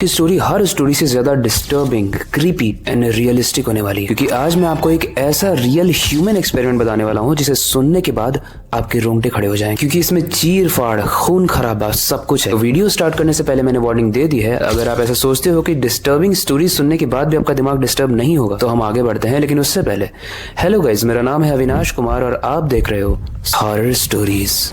की स्टोरी हर स्टोरी से ज्यादा डिस्टर्बिंग, क्रीपी एंड रियलिस्टिक होने वाली है, क्योंकि आज मैं आपको एक ऐसा रियल ह्यूमन एक्सपेरिमेंट बताने वाला हूं जिसे सुनने के बाद आपके रोंगटे खड़े हो जाएं, क्योंकि इसमें चीर फाड़, खून खराबा सब कुछ है। वीडियो स्टार्ट करने से पहले मैंने वार्निंग दे दी है, अगर आप ऐसा सोचते हो कि डिस्टर्बिंग स्टोरी सुनने के बाद भी आपका दिमाग डिस्टर्ब नहीं होगा तो हम आगे बढ़ते हैं। लेकिन उससे पहले हेलो गाइज, मेरा नाम है अविनाश कुमार और आप देख रहे हो हॉरर स्टोरीज।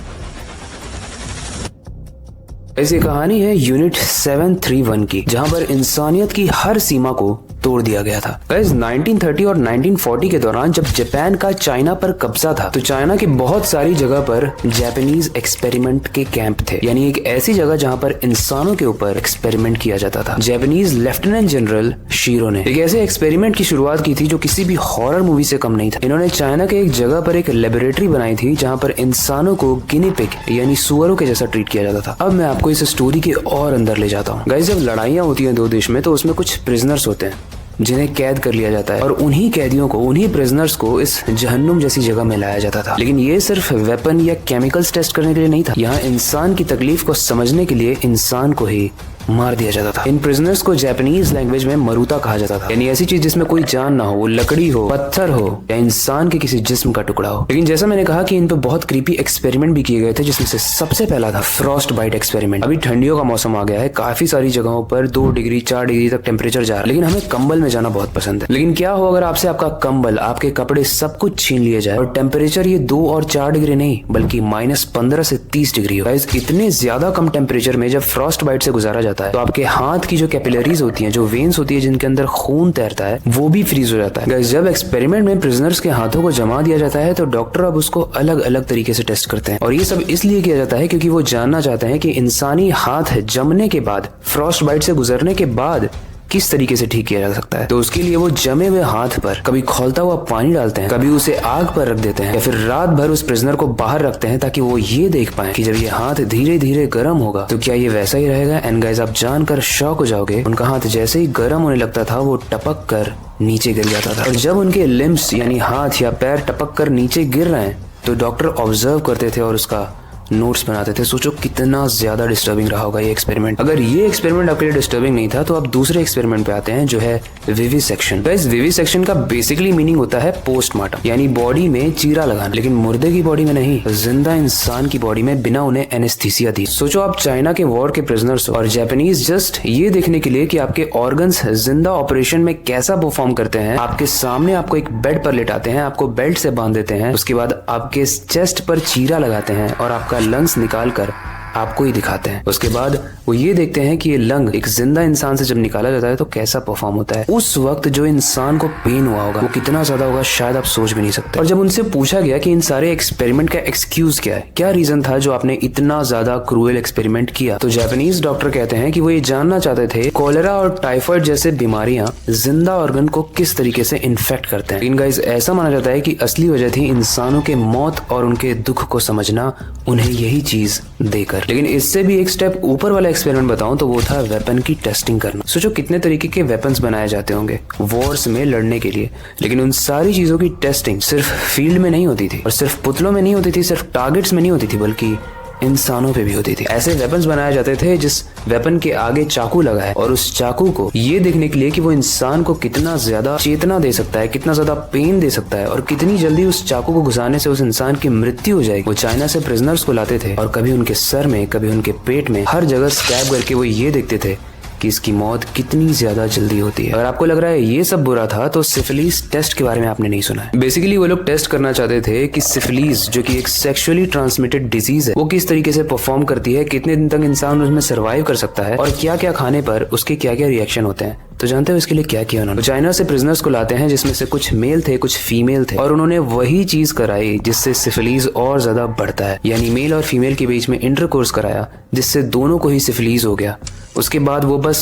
ऐसी कहानी है यूनिट 731 की, जहां पर इंसानियत की हर सीमा को तोड़ दिया गया था। गाइस 1930 और 1940 के दौरान जब जापान का चाइना पर कब्जा था तो चाइना की बहुत सारी जगह पर जापानीज एक्सपेरिमेंट के कैंप थे, यानी एक ऐसी जगह जहां पर इंसानों के ऊपर एक्सपेरिमेंट किया जाता था। जापानीज लेफ्टिनेंट जनरल शीरो ने एक ऐसे एक्सपेरिमेंट की शुरुआत की थी जो किसी भी हॉरर मूवी से कम नहीं था। इन्होंने चाइना के एक जगह पर एक लेबोरेटरी बनाई थी जहाँ पर इंसानों को गिनी पिग यानी सुअरों के जैसा ट्रीट किया जाता था। अब मैं आपको इस स्टोरी के और अंदर ले जाता हूँ। गाइस जब लड़ाइयाँ होती हैं दो देश में तो उसमें कुछ प्रिजनर्स होते हैं जिन्हें कैद कर लिया जाता है और उन्हीं कैदियों को, उन्हीं प्रिजनर्स को इस जहन्नुम जैसी जगह में लाया जाता था। लेकिन ये सिर्फ वेपन या केमिकल्स टेस्ट करने के लिए नहीं था, यहाँ इंसान की तकलीफ को समझने के लिए इंसान को ही मार दिया जाता था। इन प्रिजनर्स को जापानीज लैंग्वेज में मरुता कहा जाता था, यानी ऐसी चीज जिसमें कोई जान ना हो, वो लकड़ी हो, पत्थर हो या इंसान के किसी जिस्म का टुकड़ा हो। लेकिन जैसा मैंने कहा कि इन पे बहुत क्रीपी एक्सपेरिमेंट भी किए गए थे, जिसमें से सबसे पहला था फ्रॉस्ट बाइट एक्सपेरिमेंट। अभी ठंडियों का मौसम आ गया है, काफी सारी जगहों पर 2 डिग्री 4 डिग्री तक टेम्परेचर जा रहा है, लेकिन हमें कंबल में जाना बहुत पसंद है। लेकिन क्या हो अगर आपसे आपका कंबल, आपके कपड़े सब कुछ छीन लिए जाए और टेम्परेचर ये 2 और 4 डिग्री नहीं बल्कि -15 से 30 डिग्री हो। इतने ज्यादा कम टेम्परेचर में जब फ्रॉस्ट बाइट से गुजारा जाता है तो आपके हाथ की जो कैपिलरीज होती हैं, जो वेन्स होती है जिनके अंदर खून तैरता है, वो भी फ्रीज हो जाता है। जब एक्सपेरिमेंट में प्रिजनर्स के हाथों को जमा दिया जाता है तो डॉक्टर अब उसको अलग अलग तरीके से टेस्ट करते हैं, और ये सब इसलिए किया जाता है क्योंकि वो जानना चाहते हैं कि इंसानी हाथ जमने के बाद, फ्रॉस्ट बाइट से गुजरने के बाद किस तरीके से ठीक किया जा सकता है। तो उसके लिए वो जमे हुए हाथ पर कभी खौलता हुआ पानी डालते हैं, कभी उसे आग पर रख देते हैं, या फिर रात भर उस प्रिजनर को बाहर रखते हैं ताकि वो ये देख पाए कि जब ये हाथ धीरे धीरे गर्म होगा तो क्या ये वैसा ही रहेगा। एंड गाइस आप जानकर शॉक हो जाओगे, उनका हाथ जैसे ही गर्म होने लगता था वो टपक कर नीचे गिर जाता था। और जब उनके लिम्स यानी हाथ या पैर टपक कर नीचे गिर रहे हैं तो डॉक्टर ऑब्जर्व करते थे और उसका नोट्स बनाते थे। सोचो कितना ज्यादा डिस्टर्बिंग रहा होगा ये एक्सपेरिमेंट। अगर ये एक्सपेरिमेंट आपके लिए डिस्टर्बिंग नहीं था तो आप दूसरे एक्सपेरिमेंट पे आते हैं जो है विविसेक्शन। गाइस विविसेक्शन का बेसिकली मीनिंग होता है पोस्टमार्टम, यानी बॉडी में चीरा लगाना, लेकिन मुर्दे की बॉडी में नहीं, जिंदा इंसान की बॉडी में बिना उन्हें एनेस्थीसिया दी। सोचो आप चाइना के वॉर के प्रिजनर्स हो और जापानीज जस्ट ये देखने के लिए कि आपके ऑर्गन्स जिंदा ऑपरेशन में कैसा परफॉर्म करते हैं, आपके सामने आपको एक बेड पर लिटाते हैं, आपको बेल्ट से बांध देते हैं, उसके बाद आपके चेस्ट पर चीरा लगाते हैं और आपका लंग्स निकाल कर आपको ही दिखाते हैं। उसके बाद वो ये देखते हैं कि ये लंग एक जिंदा इंसान से जब निकाला जाता है तो कैसा परफॉर्म होता है। उस वक्त जो इंसान को पेन हुआ होगा वो कितना ज्यादा होगा शायद आप सोच भी नहीं सकते। और जब उनसे पूछा गया कि इन सारे एक्सपेरिमेंट का एक्सक्यूज क्या है, क्या रीजन था जो आपने इतना ज्यादा क्रूएल एक्सपेरिमेंट किया, तो जापानीज डॉक्टर कहते हैं कि वो ये जानना चाहते थे कोलेरा और टाइफाइड जैसे बीमारियां जिंदा ऑर्गन को किस तरीके से इन्फेक्ट करते हैं। इन गाइस ऐसा माना जाता है कि असली वजह थी इंसानों के मौत और उनके दुख को समझना उन्हें यही चीज देकर। लेकिन इससे भी एक स्टेप ऊपर वाला एक्सपेरिमेंट बताऊं तो वो था वेपन की टेस्टिंग करना। सोचो कितने तरीके के वेपन्स बनाए जाते होंगे वॉर्स में लड़ने के लिए, लेकिन उन सारी चीजों की टेस्टिंग सिर्फ फील्ड में नहीं होती थी और सिर्फ पुतलों में नहीं होती थी, सिर्फ टारगेट्स में नहीं होती थी, बल्कि इंसानों पे भी होती थी। ऐसे वेपन्स बनाए जाते थे जिस वेपन के आगे चाकू लगा है और उस चाकू को ये देखने के लिए कि वो इंसान को कितना ज्यादा चेतना दे सकता है, कितना ज्यादा पेन दे सकता है और कितनी जल्दी उस चाकू को घुसाने से उस इंसान की मृत्यु हो जाएगी, वो चाइना से प्रिजनर्स को लाते थे और कभी उनके सर में, कभी उनके पेट में, हर जगह स्टैब करके वो ये देखते थे कि इसकी मौत कितनी ज्यादा जल्दी होती है। अगर आपको लग रहा है ये सब बुरा था तो सिफिलिस टेस्ट के बारे में आपने नहीं सुना है। बेसिकली वो लोग टेस्ट करना चाहते थे कि सिफिलिस जो कि एक सेक्सुअली ट्रांसमिटेड डिजीज है वो किस तरीके से परफॉर्म करती है, कितने दिन तक इंसान उसमें सर्वाइव कर सकता है और क्या क्या खाने पर उसके क्या क्या रिएक्शन होते हैं। तो जानते हो इसके लिए क्या किया उन्होंने? चाइना से प्रिजनर्स को लाते हैं जिसमें से कुछ मेल थे कुछ फीमेल थे और उन्होंने वही चीज कराई जिससे सिफिलीज और ज्यादा बढ़ता है, यानी मेल और फीमेल के बीच में इंटरकोर्स कराया जिससे दोनों को ही सिफिलीज हो गया। उसके बाद वो बस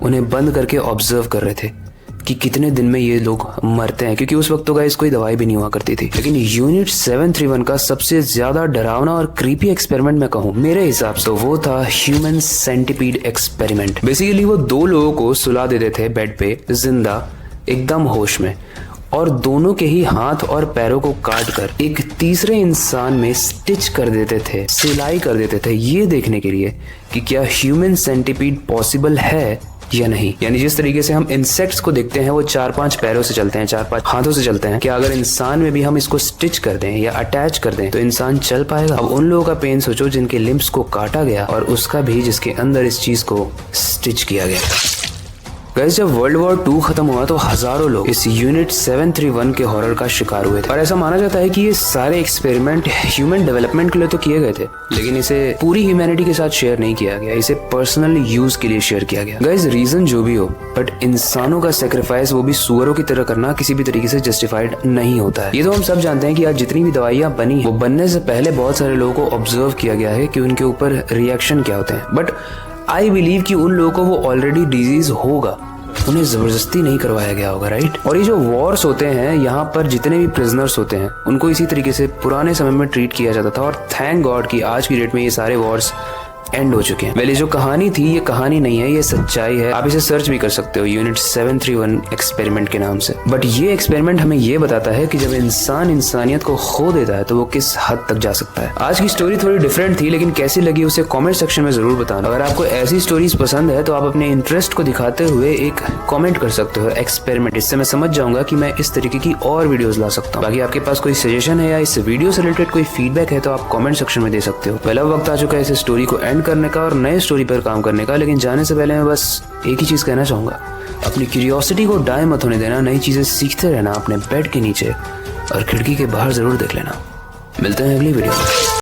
उन्हें बंद करके ऑब्जर्व कर रहे थे कि कितने दिन में ये लोग मरते हैं, क्योंकि उस वक्त तो गाइस कोई दवाई भी नहीं हुआ करती थी। लेकिन यूनिट 731 का सबसे ज्यादा डरावना और क्रीपी एक्सपेरिमेंट मैं कहूँ मेरे हिसाब से वो था ह्यूमन सेंटिपीड एक्सपेरिमेंट। बेसिकली वो 2 लोगों को सुला देते थे बेड पे जिंदा एकदम होश में और दोनों के ही हाथ और पैरों को काट कर एक तीसरे इंसान में स्टिच कर देते थे, सिलाई कर देते थे, ये देखने के लिए कि क्या ह्यूमन सेंटिपीड पॉसिबल है या नहीं। यानी जिस तरीके से हम इंसेक्ट्स को देखते हैं वो 4-5 पैरों से चलते हैं, 4-5 हाथों से चलते हैं, क्या अगर इंसान में भी हम इसको स्टिच कर दें या अटैच कर दें तो इंसान चल पाएगा? अब उन लोगों का पेन सोचो जिनके लिम्स को काटा गया और उसका भी जिसके अंदर इस चीज को स्टिच किया गया। गाइस, जब वर्ल्ड वॉर 2 खत्म हुआ तो हजारों लोग इस यूनिट 731 के हॉरर का शिकार हुए थे और ऐसा माना जाता है कि ये सारे एक्सपेरिमेंट ह्यूमन डेवलपमेंट के लिए तो किए गए थे, लेकिन इसे पूरी ह्यूमैनिटी के साथ शेयर नहीं किया गया, इसे पर्सनल यूज के लिए शेयर किया गया। गाइस, रीजन जो भी हो, बट इंसानों का सेक्रीफाइस वो भी सुअरों की तरह करना किसी भी तरीके से जस्टिफाइड नहीं होता है। ये तो हम सब जानते हैं कि आज जितनी भी दवाइयां बनी वो बनने से पहले बहुत सारे लोगों को ऑब्जर्व किया गया है कि उनके ऊपर रिएक्शन क्या होते हैं। बट आई बिलीव कि उन लोगों को वो ऑलरेडी डिजीज होगा, उन्हें जबरदस्ती नहीं करवाया गया होगा, राइट। और ये जो वॉर्स होते हैं, यहाँ पर जितने भी प्रिजनर्स होते हैं उनको इसी तरीके से पुराने समय में ट्रीट किया जाता था और थैंक गॉड कि आज की डेट में ये सारे वॉर्स एंड हो चुके हैं। वेल, ये जो कहानी थी ये कहानी नहीं है, ये सच्चाई है। आप इसे सर्च भी कर सकते हो यूनिट 731 एक्सपेरिमेंट के नाम से। बट ये एक्सपेरिमेंट हमें ये बताता है कि जब इंसान इंसानियत को खो देता है तो वो किस हद तक जा सकता है। आज की स्टोरी थोड़ी डिफरेंट थी, लेकिन कैसी लगी उसे कमेंट सेक्शन में जरूर बताना। अगर आपको ऐसी स्टोरीज पसंद है तो आप अपने इंटरेस्ट को दिखाते हुए एक कमेंट कर सकते हो एक्सपेरिमेंट। इससे मैं समझ जाऊंगा कि मैं इस तरीके की और वीडियोस ला सकता हूँ। बाकी आपके पास कोई सजेशन है या इस वीडियो से रिलेटेड कोई फीडबैक है तो आप कमेंट सेक्शन में दे सकते हो। पहला वक्त आ चुका है इस स्टोरी को एंड करने का और नए स्टोरी पर काम करने का, लेकिन जाने से पहले मैं बस एक ही चीज कहना चाहूंगा, अपनी क्यूरियोसिटी को डाई मत होने देना, नई चीजें सीखते रहना, अपने बेड के नीचे और खिड़की के बाहर जरूर देख लेना। मिलते हैं अगली वीडियो में।